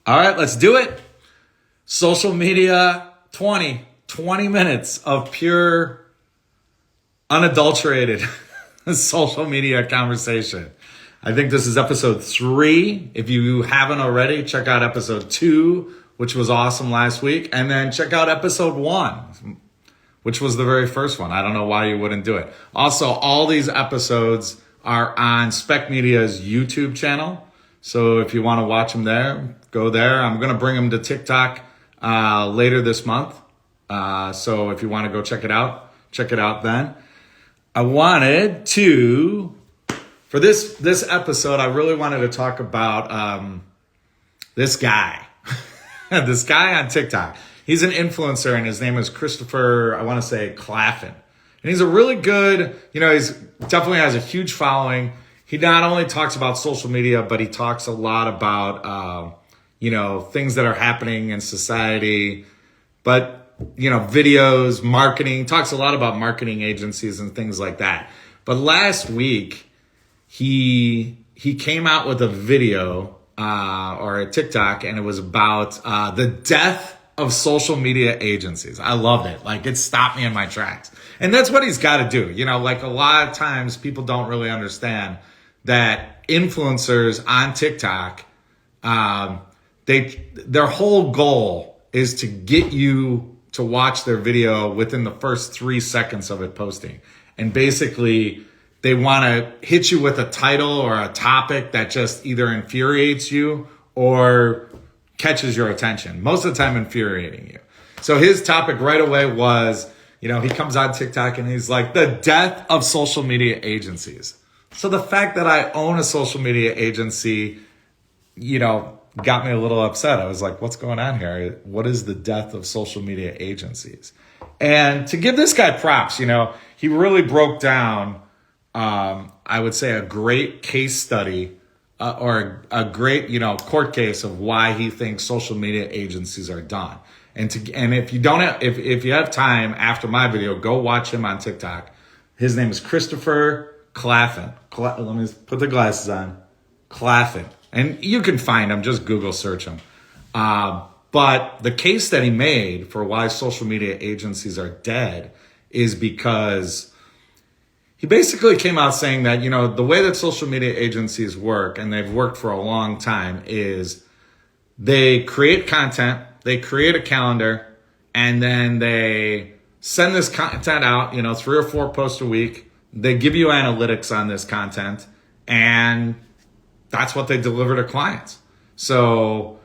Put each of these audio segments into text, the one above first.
All right, let's do it. Social media 20 minutes of pure, unadulterated social media conversation. I think this is episode 3. If you haven't already, check out episode 2, which was awesome last week. And then check out episode 1, which was the very first one. I don't know why you wouldn't do it. Also, all these episodes are on Spec Media's YouTube channel. So if you want to watch them there, go there. I'm going to bring them to TikTok later this month. So if you want to go check it out then. I wanted to, for this episode, I really wanted to talk about this guy. This guy on TikTok. He's an influencer and his name is Christopher, I want to say Claflin. And he's a really good, he's definitely has a huge following. He not only talks about social media, but he talks a lot about, things that are happening in society, but, videos, marketing, talks a lot about marketing agencies and things like that. But last week, he came out with a video or a TikTok, and it was about the death of social media agencies. I loved it. Like, it stopped me in my tracks. And that's what he's got to do. A lot of times people don't really understand that influencers on TikTok, their whole goal is to get you to watch their video within the first 3 seconds of it posting. And basically, they want to hit you with a title or a topic that just either infuriates you or catches your attention. Most of the time, infuriating you. So his topic right away was, he comes on TikTok and he's like, the death of social media agencies. So the fact that I own a social media agency, got me a little upset. I was like, what's going on here? What is the death of social media agencies? And to give this guy props, he really broke down, I would say, a great case study or a great, court case of why he thinks social media agencies are done. And if you don't have, if you have time after my video, go watch him on TikTok. His name is Christopher Claflin. Let me put the glasses on. Claflin. And you can find him, just Google search him. But the case that he made for why social media agencies are dead is because he basically came out saying that, the way that social media agencies work, and they've worked for a long time, is they create content, they create a calendar, and then they send this content out, 3 or 4 posts a week. They give you analytics on this content, and that's what they deliver to clients. So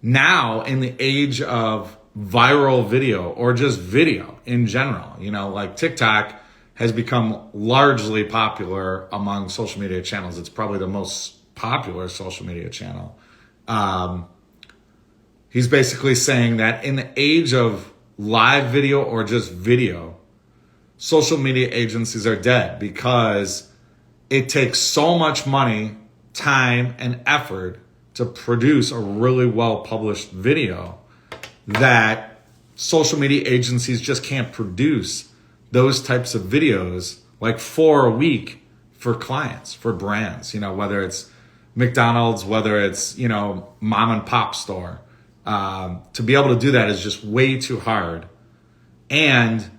now, in the age of viral video or just video in general, like TikTok has become largely popular among social media channels. It's probably the most popular social media channel. He's basically saying that in the age of live video or just video, social media agencies are dead because it takes so much money, time, and effort to produce a really well-published video that social media agencies just can't produce those types of videos like for a week for clients, for brands, whether it's McDonald's, whether it's, mom and pop store. To be able to do that is just way too hard. And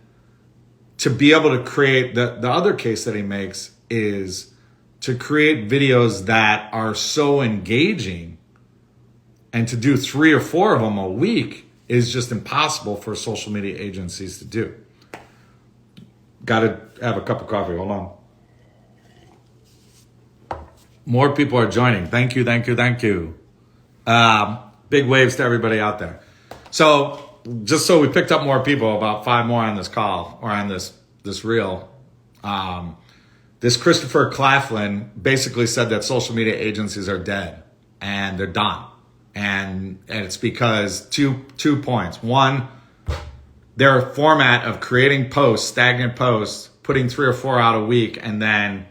to be able to create, the other case that he makes is to create videos that are so engaging, and to do 3 or 4 of them a week is just impossible for social media agencies to do. Got to have a cup of coffee. Hold on. More people are joining. Thank you. Big waves to everybody out there. So just so we picked up more people, about 5 more on this call or on this reel. This Christopher Claflin basically said that social media agencies are dead and they're done. And it's because two points. One, their format of creating posts, stagnant posts, putting 3 or 4 out a week, and then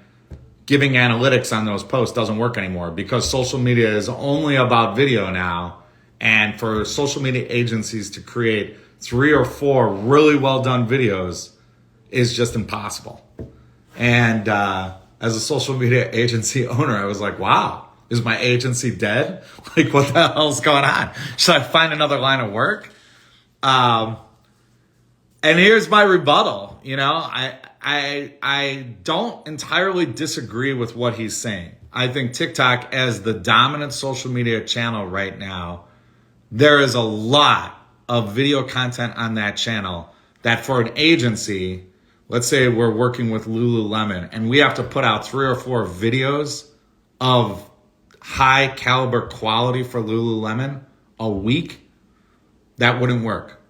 giving analytics on those posts doesn't work anymore because social media is only about video now. And for social media agencies to create 3 or 4 really well done videos is just impossible. And as a social media agency owner, I was like, wow, Is my agency dead? Like, what the hell's going on? Should I find another line of work? And here's my rebuttal. I don't entirely disagree with what he's saying. I think TikTok, as the dominant social media channel right now, there is a lot of video content on that channel that for an agency, let's say we're working with Lululemon and we have to put out 3 or 4 videos of high caliber quality for Lululemon a week, that wouldn't work.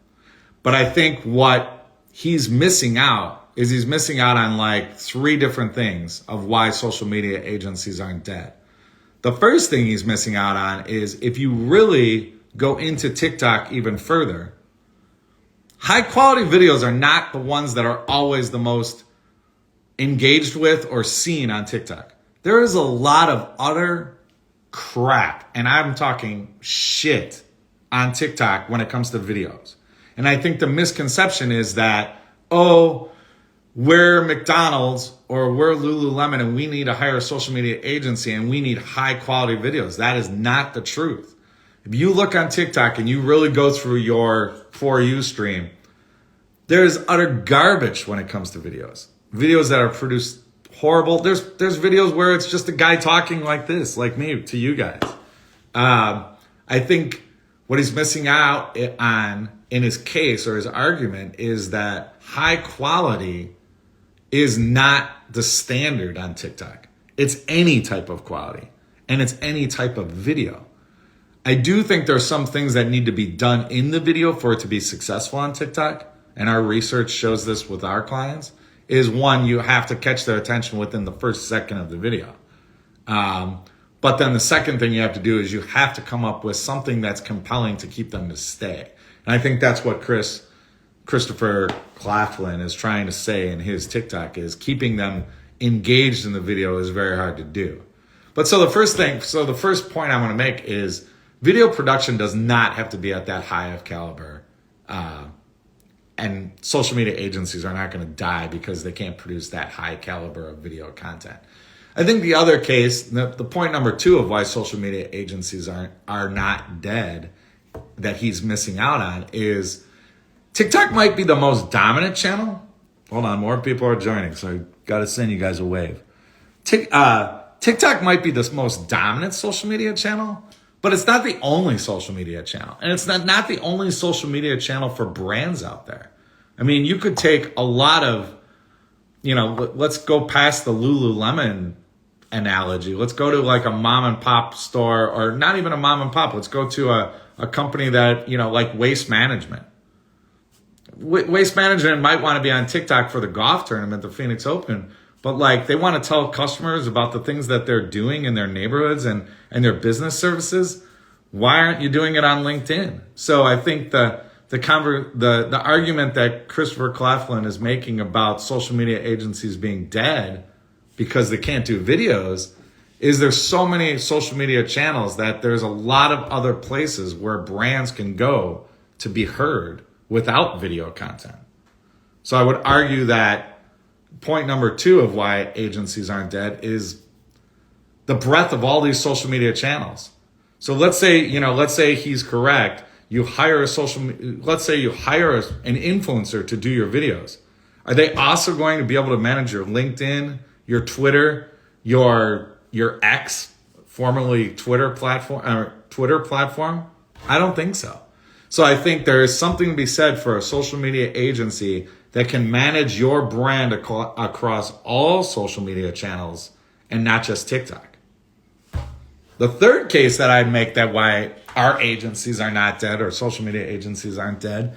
But I think what he's missing out is he's missing out on like 3 different things of why social media agencies aren't dead. The first thing he's missing out on is if you really go into TikTok even further, high quality videos are not the ones that are always the most engaged with or seen on TikTok. There is a lot of utter crap, and I'm talking shit, on TikTok when it comes to videos. And I think the misconception is that, oh, we're McDonald's or we're Lululemon and we need to hire a social media agency and we need high quality videos. That is not the truth. If you look on TikTok and you really go through your For You stream, there's utter garbage when it comes to videos. Videos that are produced horrible. There's videos where it's just a guy talking like this, like me to you guys. I think what he's missing out on in his case or his argument is that high quality is not the standard on TikTok. It's any type of quality and it's any type of video. I do think there's some things that need to be done in the video for it to be successful on TikTok. And our research shows this with our clients, is one, you have to catch their attention within the first second of the video. But then the second thing you have to do is you have to come up with something that's compelling to keep them to stay. And I think that's what Christopher Claflin is trying to say in his TikTok, is keeping them engaged in the video is very hard to do. But the first point I want to make is video production does not have to be at that high of caliber. And social media agencies are not going to die because they can't produce that high caliber of video content. I think the other case, the point number 2 of why social media agencies are not dead that he's missing out on is TikTok might be the most dominant channel. Hold on, more people are joining, so I got to send you guys a wave. TikTok might be the most dominant social media channel, but it's not the only social media channel. And it's not the only social media channel for brands out there. I mean, you could take a lot of, let's go past the Lululemon analogy. Let's go to like a mom and pop store, or not even a mom and pop. Let's go to a company that, like Waste Management. Waste Management might want to be on TikTok for the golf tournament, the Phoenix Open, but like they want to tell customers about the things that they're doing in their neighborhoods and their business services. Why aren't you doing it on LinkedIn? So I think the argument that Christopher Claflin is making about social media agencies being dead because they can't do videos is there's so many social media channels that there's a lot of other places where brands can go to be heard without video content. So I would argue that point number 2 of why agencies aren't dead is the breadth of all these social media channels. So let's say he's correct. Let's say you hire an influencer to do your videos. Are they also going to be able to manage your LinkedIn, your Twitter, your X, formerly Twitter platform? I don't think so. So I think there is something to be said for a social media agency that can manage your brand across all social media channels and not just TikTok. The third case that I'd make that why our agencies are not dead or social media agencies aren't dead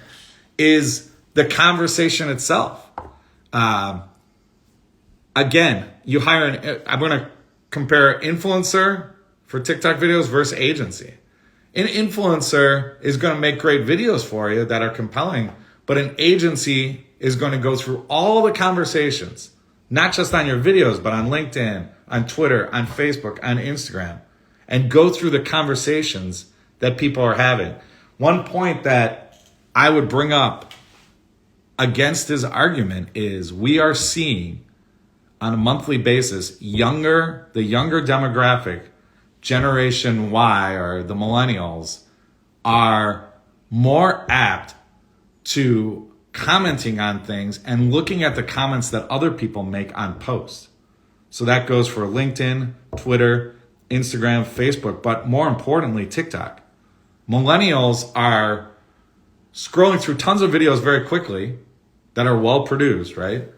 is the conversation itself. Again, I'm going to compare influencer for TikTok videos versus agency. An influencer is going to make great videos for you that are compelling, but an agency is going to go through all the conversations, not just on your videos, but on LinkedIn, on Twitter, on Facebook, on Instagram, and go through the conversations that people are having. One point that I would bring up against his argument is we are seeing on a monthly basis the younger demographic Generation Y or the millennials are more apt to commenting on things and looking at the comments that other people make on posts. So that goes for LinkedIn, Twitter, Instagram, Facebook, but more importantly, TikTok. Millennials are scrolling through tons of videos very quickly that are well produced, right?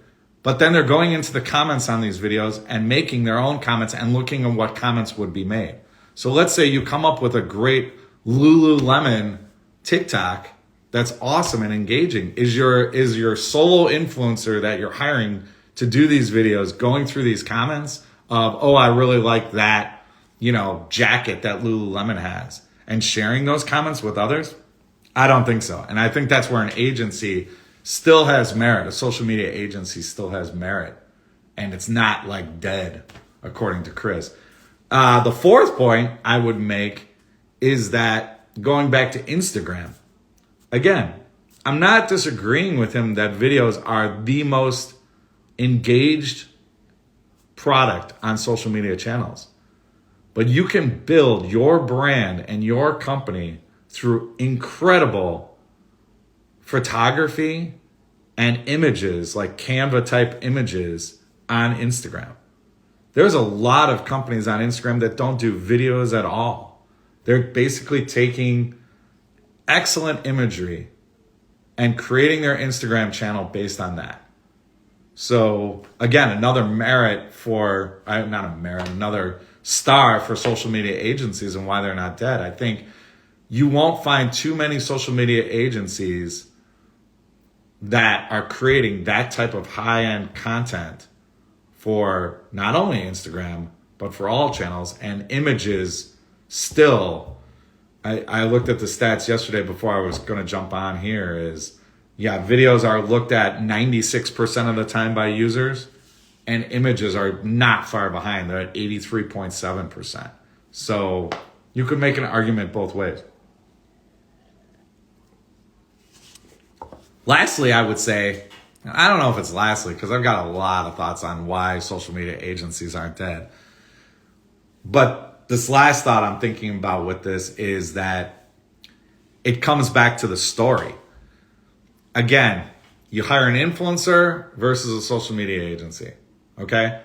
But then they're going into the comments on these videos and making their own comments and looking at what comments would be made. So let's say you come up with a great Lululemon TikTok that's awesome and engaging. Is your solo influencer that you're hiring to do these videos going through these comments of, oh, I really like that, jacket that Lululemon has, and sharing those comments with others? I don't think so. And I think that's where an agency still has merit. A social media agency still has merit. And it's not like dead, according to Chris. The fourth point I would make is that going back to Instagram, again, I'm not disagreeing with him that videos are the most engaged product on social media channels. But you can build your brand and your company through incredible photography and images, like Canva type images on Instagram. There's a lot of companies on Instagram that don't do videos at all. They're basically taking excellent imagery and creating their Instagram channel based on that. So again, another star for social media agencies and why they're not dead. I think you won't find too many social media agencies that are creating that type of high-end content for not only Instagram, but for all channels. And images still, I looked at the stats yesterday before I was going to jump on here, is, videos are looked at 96% of the time by users, and images are not far behind. They're at 83.7%. So you could make an argument both ways. Lastly, I would say, I don't know if it's lastly, because I've got a lot of thoughts on why social media agencies aren't dead. But this last thought I'm thinking about with this is that it comes back to the story. Again, you hire an influencer versus a social media agency, okay?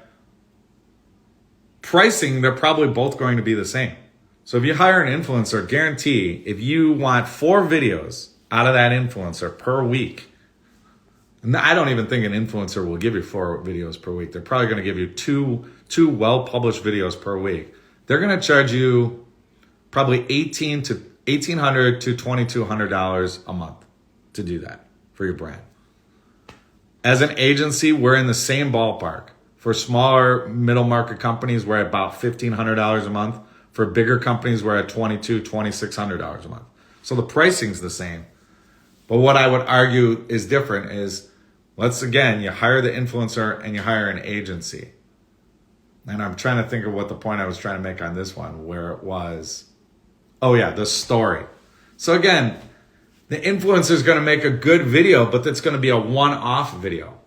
Pricing, they're probably both going to be the same. So if you hire an influencer, guarantee if you want 4 videos out of that influencer per week, and I don't even think an influencer will give you 4 videos per week. They're probably going to give you two well-published videos per week. They're going to charge you probably $1,800 to $2,200 a month to do that for your brand. As an agency, we're in the same ballpark. For smaller middle market companies, we're at about $1,500 a month. For bigger companies, we're at $2,200, $2,600 a month. So the pricing's the same. But what I would argue is different is, you hire the influencer and you hire an agency. And I'm trying to think of what the point I was trying to make on this one, where it was, the story. So again, the influencer is going to make a good video, but that's going to be a one-off video.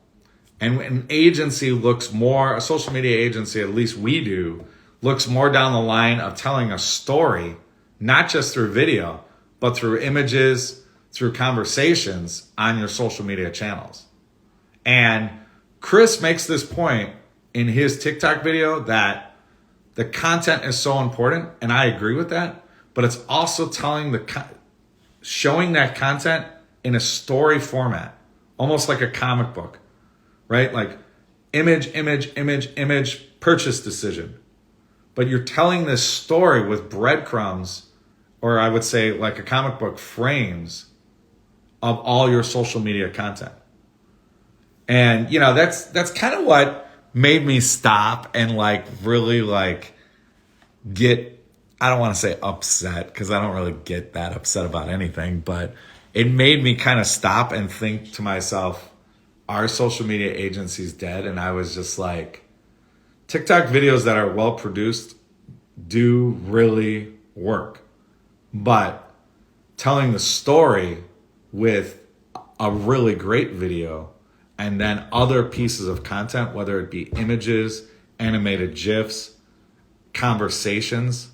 And an agency a social media agency, at least we do, looks more down the line of telling a story, not just through video, but through images, through conversations on your social media channels. And Chris makes this point in his TikTok video that the content is so important, and I agree with that, but it's also showing that content in a story format, almost like a comic book, right? Like image, purchase decision. But you're telling this story with breadcrumbs, or I would say like a comic book, frames of all your social media content. And, that's kind of what made me stop and really get, I don't want to say upset, because I don't really get that upset about anything, but it made me kind of stop and think to myself, are social media agencies dead? And I was just like, TikTok videos that are well produced do really work. But telling the story with a really great video and then other pieces of content, whether it be images, animated GIFs, conversations,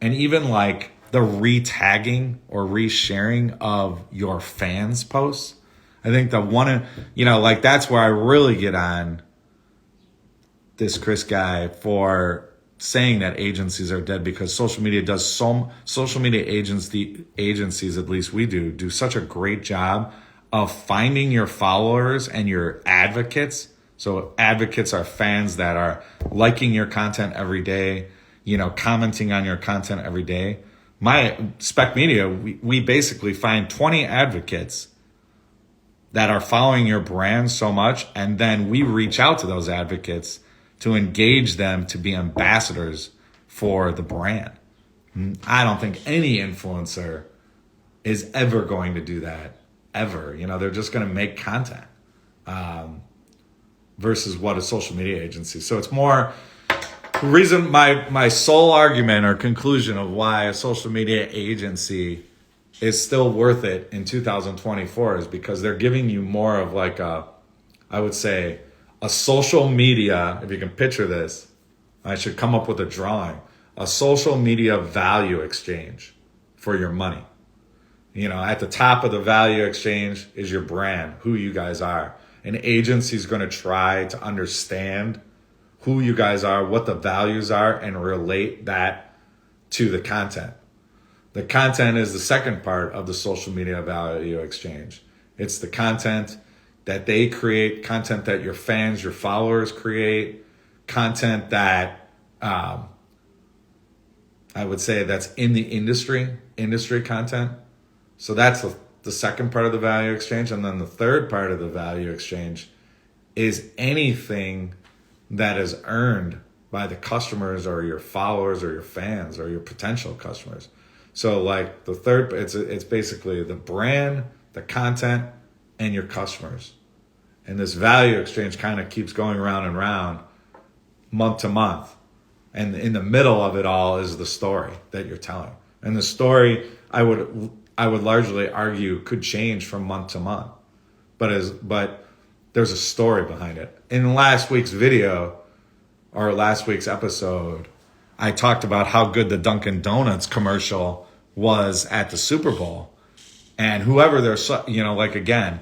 and even like the retagging or resharing of your fans' posts. I think the one, like that's where I really get on this Chris guy for saying that agencies are dead, because social media agencies, at least we do such a great job of finding your followers and your advocates. So advocates are fans that are liking your content every day, commenting on your content every day. My Spec Media, we basically find 20 advocates that are following your brand so much, and then we reach out to those advocates to engage them to be ambassadors for the brand. I don't think any influencer is ever going to do that, ever. They're just going to make content versus what a social media agency. So it's more reason, my sole argument or conclusion of why a social media agency is still worth it in 2024 is because they're giving you more of like I would say, a social media, if you can picture this, I should come up with a drawing, a social media value exchange for your money. At the top of the value exchange is your brand, who you guys are. An agency is going to try to understand who you guys are, what the values are, and relate that to the content. The content is the second part of the social media value exchange. It's the content that they create, content that your fans, your followers create, content that I would say that's in the industry content. So that's the second part of the value exchange. And then the third part of the value exchange is anything that is earned by the customers or your followers or your fans or your potential customers. So like the third, it's basically the brand, the content, and your customers. And this value exchange kind of keeps going round and round month to month. And in the middle of it all is the story that you're telling. And the story, I would largely argue, could change from month to month. But there's a story behind it. In last week's video, or last week's episode, I talked about how good the Dunkin' Donuts commercial was at the Super Bowl. And whoever again,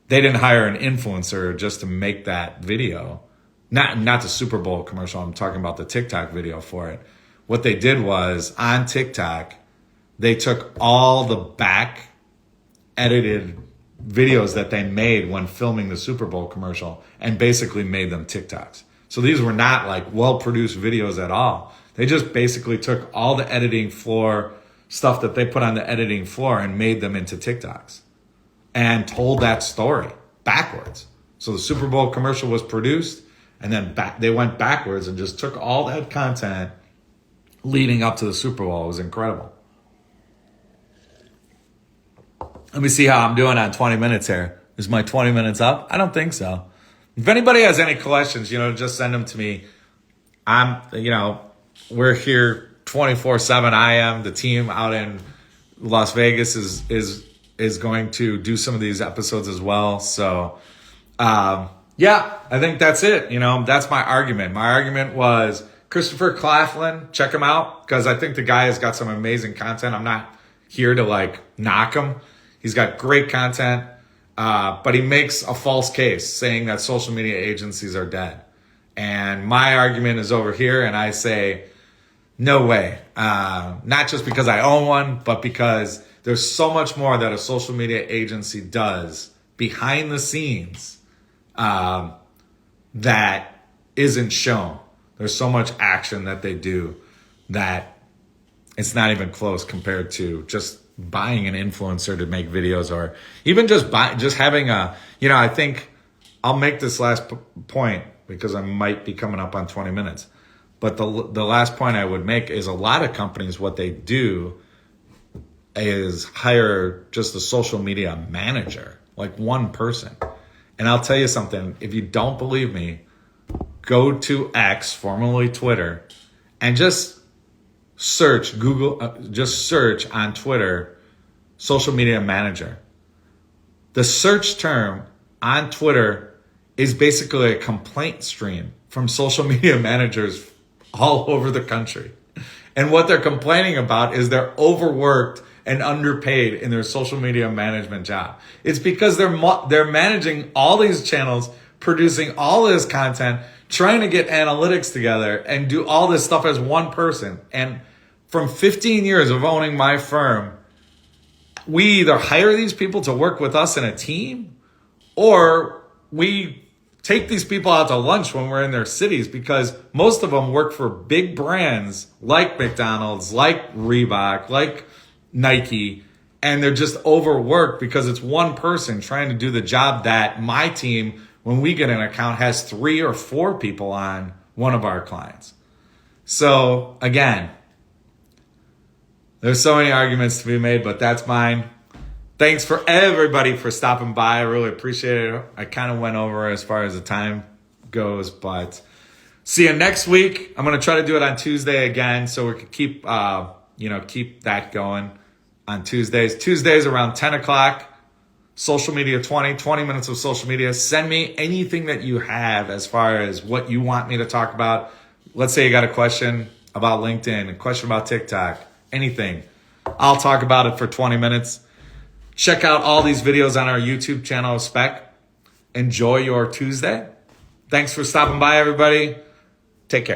they didn't hire an influencer just to make that video. Not the Super Bowl commercial. I'm talking about the TikTok video for it. What they did was on TikTok, they took all the back edited videos that they made when filming the Super Bowl commercial and basically made them TikToks. So these were not like well-produced videos at all. They just basically took all the editing floor stuff that they put on the editing floor and made them into TikToks and told that story backwards. So the Super Bowl commercial was produced, and then they went backwards and just took all that content leading up to the Super Bowl. It was incredible. Let me see how I'm doing on 20 minutes here. Is my 20 minutes up? I don't think so. If anybody has any questions, just send them to me. We're here 24/7. I am. The team out in Las Vegas is going to do some of these episodes as well. So, I think that's it. That's my argument. My argument was Christopher Claflin. Check him out, because I think the guy has got some amazing content. I'm not here to knock him. He's got great content, but he makes a false case saying that social media agencies are dead. And my argument is over here, and I say, no way. Not just because I own one, but because there's so much more that a social media agency does behind the scenes that isn't shown. There's so much action that they do that it's not even close compared to just buying an influencer to make videos, or even just having I think I'll make this last point because I might be coming up on 20 minutes. But the last point I would make is a lot of companies, what they do is hire just a social media manager, like one person. And I'll tell you something, if you don't believe me, go to X, formerly Twitter, and just search just search on Twitter, social media manager. The search term on Twitter is basically a complaint stream from social media managers all over the country. And what they're complaining about is they're overworked and underpaid in their social media management job. It's because they're managing all these channels, producing all this content, trying to get analytics together and do all this stuff as one person. And from 15 years of owning my firm, we either hire these people to work with us in a team, or we take these people out to lunch when we're in their cities, because most of them work for big brands like McDonald's, like Reebok, like Nike, and they're just overworked because it's one person trying to do the job that my team, when we get an account, has 3 or 4 people on one of our clients. So again, there's so many arguments to be made, but that's mine. Thanks for everybody for stopping by. I really appreciate it. I kind of went over as far as the time goes, but see you next week. I'm going to try to do it on Tuesday again, so we could keep keep that going on Tuesdays. Tuesdays around 10 o'clock. Social media 20 minutes of social media. Send me anything that you have as far as what you want me to talk about. Let's say you got a question about LinkedIn, a question about TikTok, anything. I'll talk about it for 20 minutes. Check out all these videos on our YouTube channel, Spec. Enjoy your Tuesday. Thanks for stopping by, everybody. Take care.